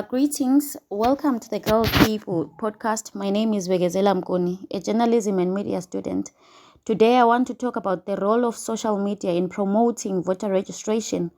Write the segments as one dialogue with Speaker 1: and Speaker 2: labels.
Speaker 1: Greetings. Welcome to the Girl People podcast. My name is Bekezela Mguni, a journalism and media student. Today, I want to talk about the role of social media in promoting voter registration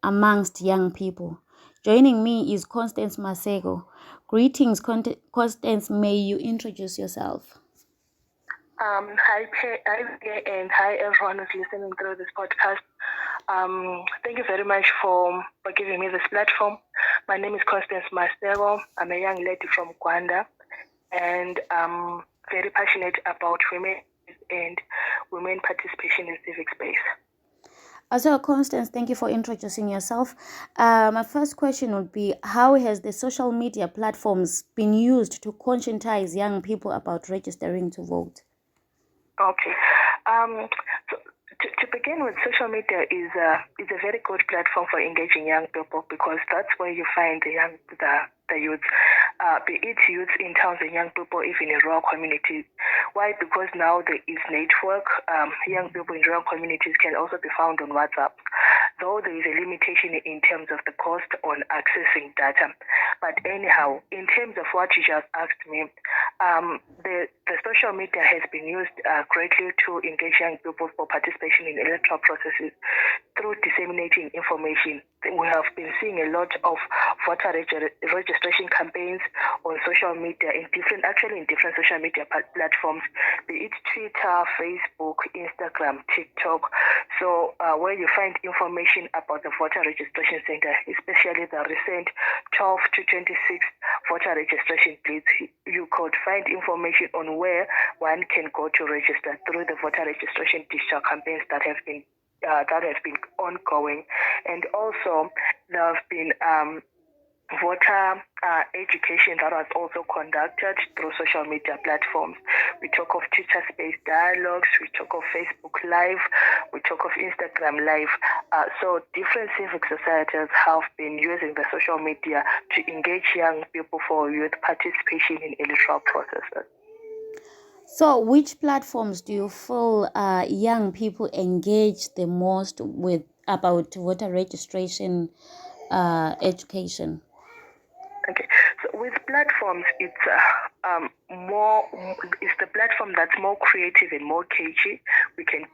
Speaker 1: amongst young people. Joining me is Constance Masego. Greetings, Constance. May you introduce yourself?
Speaker 2: Hi, and hi, everyone who's listening through this podcast. Thank you very much for giving me this platform. My name is Constance Masego. I'm a young lady from Rwanda, and I'm very passionate about women and women participation in civic space.
Speaker 1: Also, Constance, thank you for introducing yourself. My first question would be, how has the social media platforms been used to conscientize young people about registering to vote?
Speaker 2: Okay. So to begin with, social media is a very good platform for engaging young people because that's where you find the youth, be it youth in towns and young people even in rural communities. Why? Because now there is network. Young people in rural communities can also be found on WhatsApp, though there is a limitation in terms of the cost on accessing data. But anyhow, in terms of what you just asked me, the social media has been used greatly to engage young people for participation in electoral processes through disseminating information. We have been seeing a lot of voter registration campaigns on social media in different social media platforms, be it Twitter, Facebook, Instagram, TikTok. So where you find information about the voter registration center, especially the recent 12 to 26 voter registration dates, you could find information on where one can go to register through the voter registration digital campaigns that have been ongoing. And also there have been voter education that was also conducted through social media platforms. We talk of Twitter Space Dialogues, we talk of Facebook Live, we talk of Instagram Live. So different civic societies have been using the social media to engage young people for youth participation in electoral processes.
Speaker 1: So, which platforms do you feel young people engage the most with about voter registration education?
Speaker 2: Okay, so with platforms, it's the platform that's more creative and more cagey. We can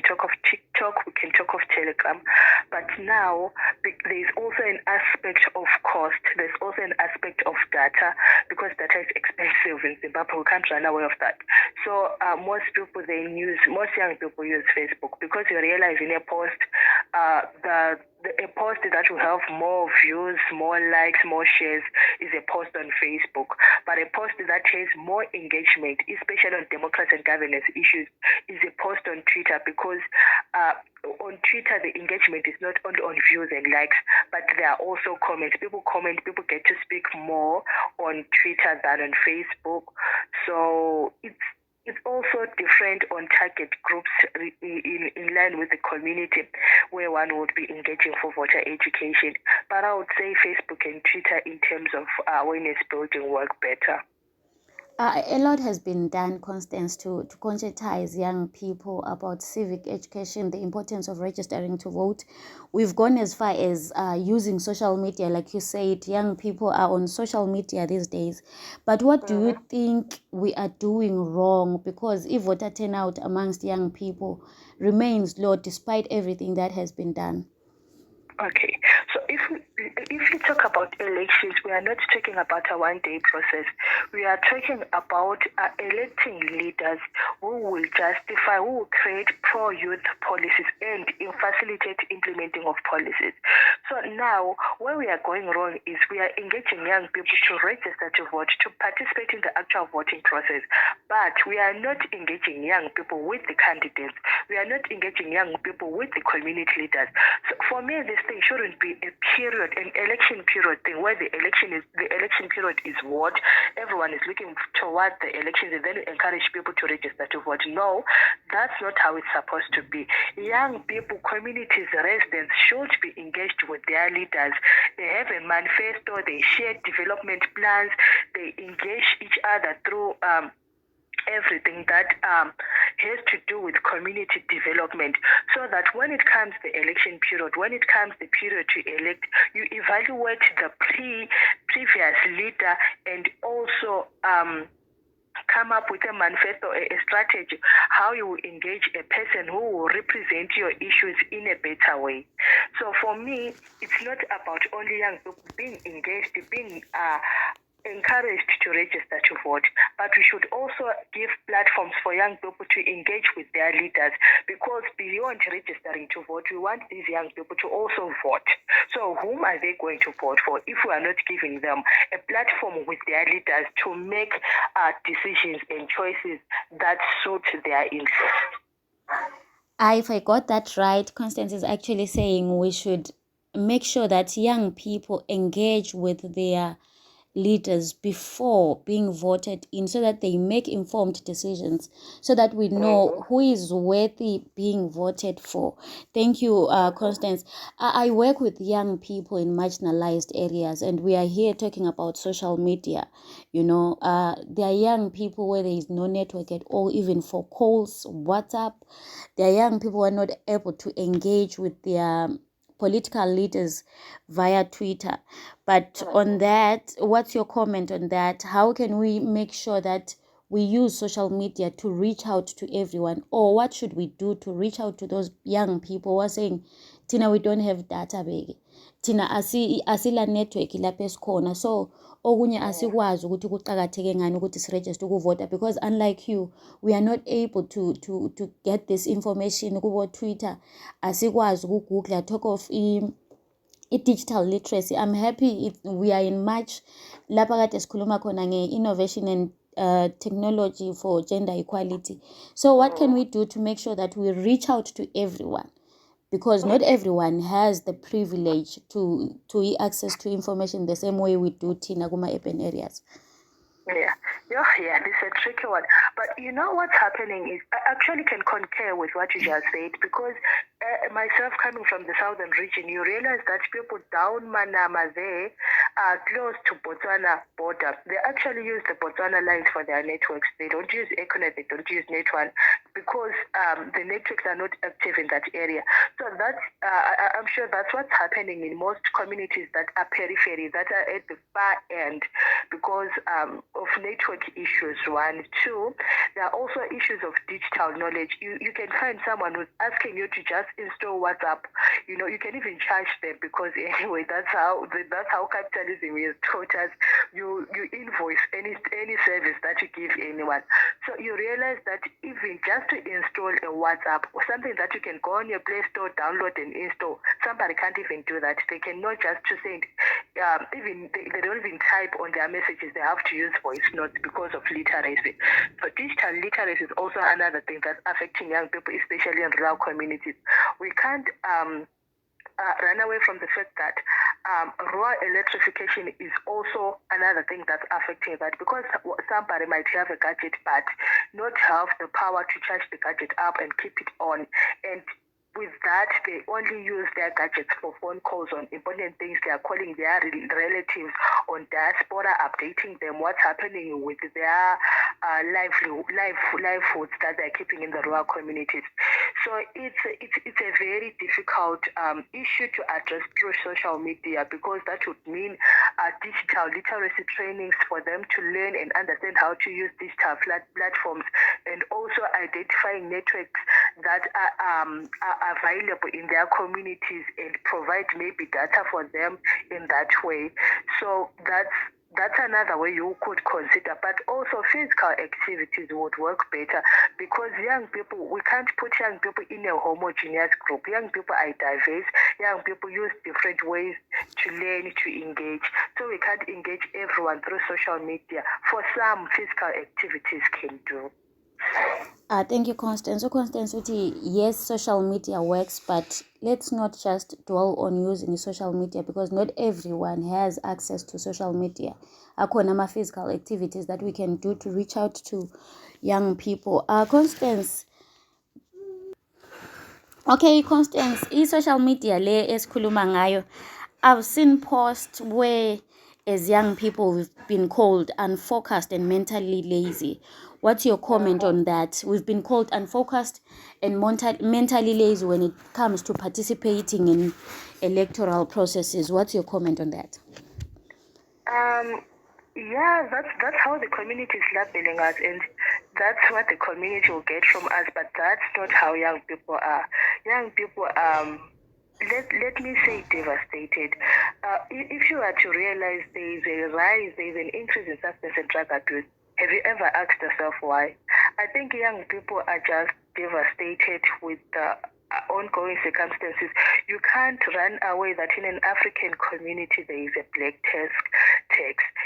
Speaker 2: talk of TikTok, we can talk of Telegram, but now there's also an aspect of cost. There's also an aspect of data because data is expensive in Zimbabwe. We can't run away of that. So most young people use Facebook because you realize in a post, a post that will have more views, more likes, more shares is a post on Facebook. But a post that has more engagement, especially on democracy and governance issues, is a post on Twitter because on Twitter the engagement is not only on views and likes, but there are also comments. People comment, people get to speak more on Twitter than on Facebook. So it's also different on target groups in line with the community where one would be engaging for voter education. But I would say Facebook and Twitter in terms of awareness building work better.
Speaker 1: A lot has been done, Constance, to conscientize young people about civic education, the importance of registering to vote. We've gone as far as using social media. Like you said, young people are on social media these days. But what do you think we are doing wrong? Because if voter turnout amongst young people remains low despite everything that has been done.
Speaker 2: Okay, so if we talk about elections, we are not talking about a one-day process. We are talking about electing leaders who will justify, who will create pro-youth policies and facilitate implementing of policies. So now, where we are going wrong is we are engaging young people to register to vote, to participate in the actual voting process, but we are not engaging young people with the candidates. We are not engaging young people with the community leaders. So for me, this thing shouldn't be an election period thing where the election period is what everyone is looking toward the elections and then encourage people to register to vote. No, that's not how it's supposed to be. Young people, communities, residents should be engaged with their leaders. They have a manifesto, they share development plans, they engage each other through everything that has to do with community development, so that when it comes the election period, when it comes the period to elect, you evaluate the previous leader and also come up with a manifesto, a strategy, how you will engage a person who will represent your issues in a better way. So for me, it's not about only young people being engaged, being encouraged to register to vote, but we should also give platforms for young people to engage with their leaders, because beyond registering to vote, we want these young people to also vote. So whom are they going to vote for if we are not giving them a platform with their leaders to make decisions and choices that suit their interests?
Speaker 1: If I got that right, Constance is actually saying we should make sure that young people engage with their leaders before being voted in, so that they make informed decisions, so that we know who is worthy being voted for. Thank you, Constance. I work with young people in marginalized areas, and we are here talking about social media. There are young people where there is no network at all, even for calls, WhatsApp. There are young people who are not able to engage with their political leaders via Twitter. But on that, what's your comment on that? How can we make sure that we use social media to reach out to everyone? Or what should we do to reach out to those young people who are saying, Tina, we don't have data, baby. Tina, asila network lapha esikhona, so okunye asikwazi ukuthi kuqakatheke ngani ukuthi siregister ukuvota, because unlike you, we are not able to get this information kubo Twitter. Asikwazi ukugoogle, talk of digital literacy. I'm happy we are in March lapha kade sikhuluma khona nge-innovation and technology for gender equality. So what can we do to make sure that we reach out to everyone? Because not everyone has the privilege to access to information the same way we do Tina kuma urban areas.
Speaker 2: Yeah, this is a tricky one. But you know what's happening is, I actually can concur with what you just said, because myself coming from the southern region, you realize that people down Manama there are close to Botswana border. They actually use the Botswana lines for their networks. They don't use Econet, they don't use Net1, because the networks are not active in that area. So that's, I'm sure that's what's happening in most communities that are periphery, that are at the far end, because of network issues, one. Two, there are also issues of digital knowledge. You can find someone who's asking you to just install WhatsApp. You can even charge them, because anyway, that's how capitalism is taught us. You invoice any service that you give anyone. So you realize that even just to install a WhatsApp, or something that you can go on your Play Store, download and install, somebody can't even do that. They cannot just to send, even they don't even type on their messages. They have to use voice notes because of literacy. So digital literacy is also another thing that's affecting young people, especially in rural communities. We can't run away from the fact that rural electrification is also another thing that's affecting that, because somebody might have a gadget but not have the power to charge the gadget up and keep it on, and with that, they only use their gadgets for phone calls on important things. They are calling their relatives on diaspora, updating them what's happening with their livelihoods that they're keeping in the rural communities. So it's a very difficult issue to address through social media, because that would mean digital literacy trainings for them to learn and understand how to use digital platforms, and also identifying networks that are available in their communities and provide maybe data for them in that way. So that's another way you could consider. But also physical activities would work better, because young people, we can't put young people in a homogeneous group. Young people are diverse. Young people use different ways to learn, to engage. So we can't engage everyone through social media. For some, physical activities can do.
Speaker 1: Thank you, Constance. So, Constance, yes, social media works, but let's not just dwell on using social media, because not everyone has access to social media. Akhona physical activities that we can do to reach out to young people. Constance. Okay, Constance, social media le esikhuluma ngayo. I've seen posts where as young people, we've been called unfocused and mentally lazy. What's your comment on that? We've been called unfocused and mentally lazy when it comes to participating in electoral processes. What's your comment on that?
Speaker 2: Yeah, that's how the community is labeling us, and that's what the community will get from us. But that's not how young people are. Young people, let me say, devastated. If you are to realize there is a rise, there is an increase in substance and drug abuse, have you ever asked yourself why? I think young people are just devastated with the ongoing circumstances. You can't run away that in an African community there is a black tax.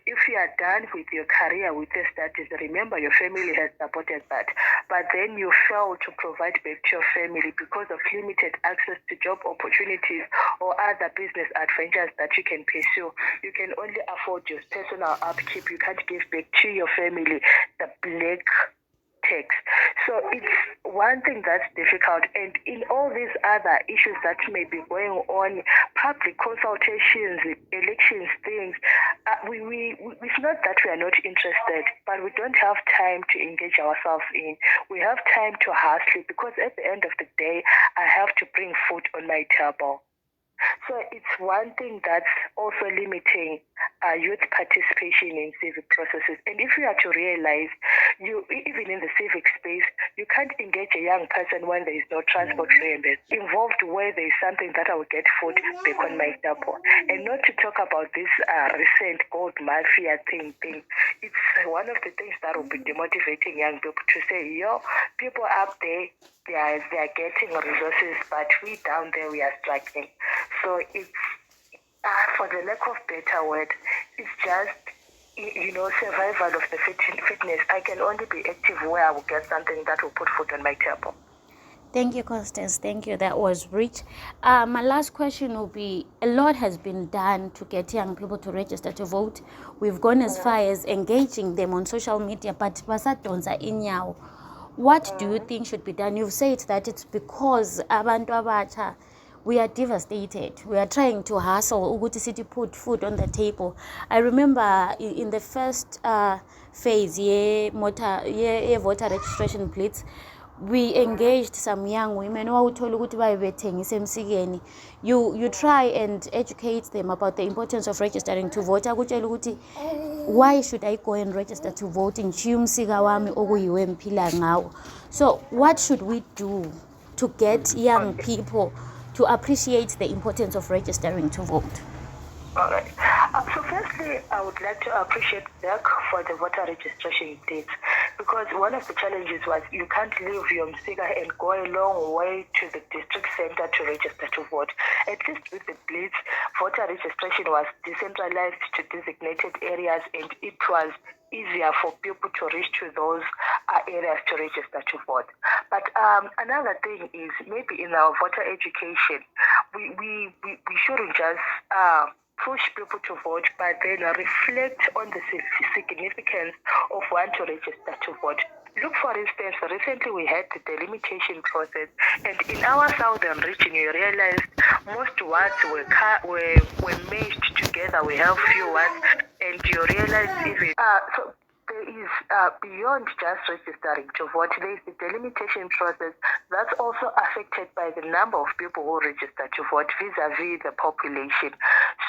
Speaker 2: If you are done with your career, with your studies, remember your family has supported that. But then you fail to provide back to your family because of limited access to job opportunities or other business adventures that you can pursue. You can only afford your personal upkeep. You can't give back to your family the black tax. So it's one thing that's difficult. And in all these other issues that may be going on, public consultations, elections, things, it's not that we are not interested, but we don't have time to engage ourselves in. We have time to hustle because at the end of the day, I have to bring food on my table. So it's one thing that's also limiting youth participation in civic processes. And if you are to realize, you even in the civic space, you can't engage a young person when there is no transport reimbursement involved, where there is something that I will get food back on my table. And not to talk about this recent gold mafia thing. It's one of the things that will be demotivating young people to say, people up there, they are getting resources, but we down there, we are struggling. So it's, for the lack of better word, it's just, survival of the fitness. I can only be active where I will get something that will put food on my table.
Speaker 1: Thank you, Constance. Thank you. That was rich. My last question will be, a lot has been done to get young people to register to vote. We've gone as far as engaging them on social media, but basadonsa inyawo. What do you think should be done? You've said that it's because abantu abatsha, we are devastated. We are trying to hustle ukuthi sithi put food on the table. I remember in the first phase voter registration blitz, we engaged some young women owawuthola ukuthi bayebethengisa emsikeni. You try and educate them about the importance of registering to vote. Akutshela ukuthi why should I go and register to vote ngishiya umsika wami okuyiwe emphila ngawo. So what should we do to get young people to appreciate the importance of registering to vote?
Speaker 2: All right. So firstly, I would like to appreciate Beck for the voter registration dates, because one of the challenges was you can't leave your Msika and go a long way to the district center to register to vote. At least with the Blitz, voter registration was decentralized to designated areas, and it was easier for people to reach to those areas to register to vote. But another thing is, maybe in our voter education, we shouldn't just push people to vote, but then reflect on the significance of one to register to vote. Look, for instance, recently we had the delimitation process, and in our southern region, you realized most wards were merged together. We have few wards, and you realize even so there is beyond just registering to vote. There is the delimitation process that's also affected by the number of people who register to vote vis-a-vis the population.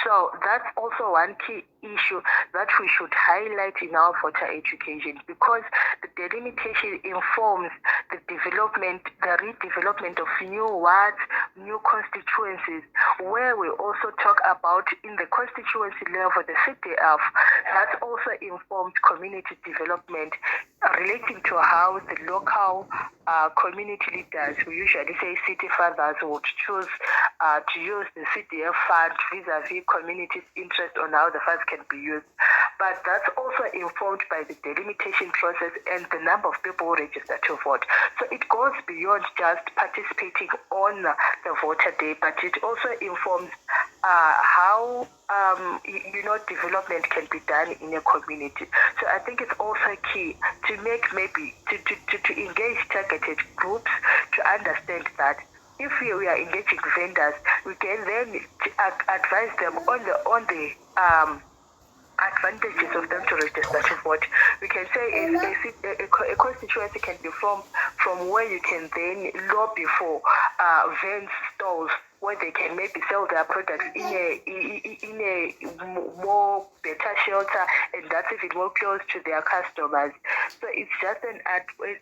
Speaker 2: So that's also one key issue that we should highlight in our voter education, because the delimitation informs the redevelopment of new wards, new constituencies, where we also talk about in the constituency level, the CDF, that's also informed community development relating to how the local community leaders, we usually say city fathers, would choose to use the CDF fund vis-a-vis community's interest on how the funds can be used. But that's also informed by the delimitation process and the number of people who register to vote. So it goes beyond just participating on the voter day, but it also informs how development can be done in a community. So I think it's also key to make to engage targeted groups to understand that if we are engaging vendors, we can then advise them on the advantages of them to register to vote. We can say a constituency can be formed from where you can then lobby for vans, stalls, where they can maybe sell their products in a more better shelter, and that's even more close to their customers. So it's just an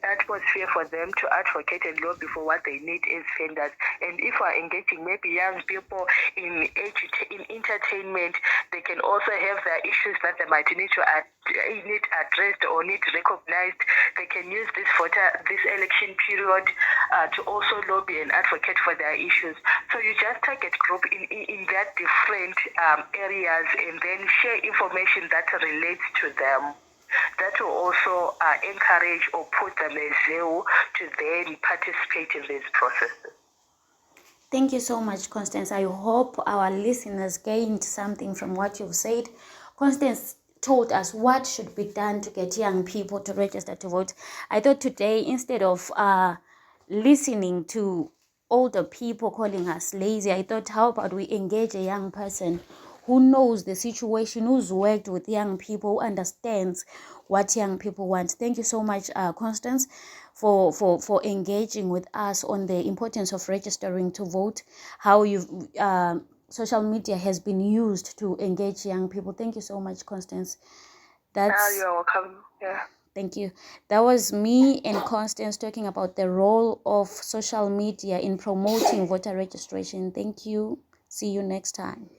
Speaker 2: atmosphere for them to advocate and lobby for what they need as vendors. And if we're engaging maybe young people in entertainment, they can also have their issues that they might need addressed or need recognized. They can use this election period to also lobby and advocate for their issues. So you just target group in that different areas and then share information that relates to them. That will also encourage or put them as zeal to then participate in these processes.
Speaker 1: Thank you so much, Constance. I hope our listeners gained something from what you've said. Constance told us what should be done to get young people to register to vote. I thought today, instead of listening to older people calling us lazy, I thought, how about we engage a young person who knows the situation, who's worked with young people, who understands what young people want. Thank you so much, Constance, for engaging with us on the importance of registering to vote, how social media has been used to engage young people. Thank you so much, Constance.
Speaker 2: You're welcome. Yeah.
Speaker 1: Thank you. That was me and Constance talking about the role of social media in promoting voter registration. Thank you. See you next time.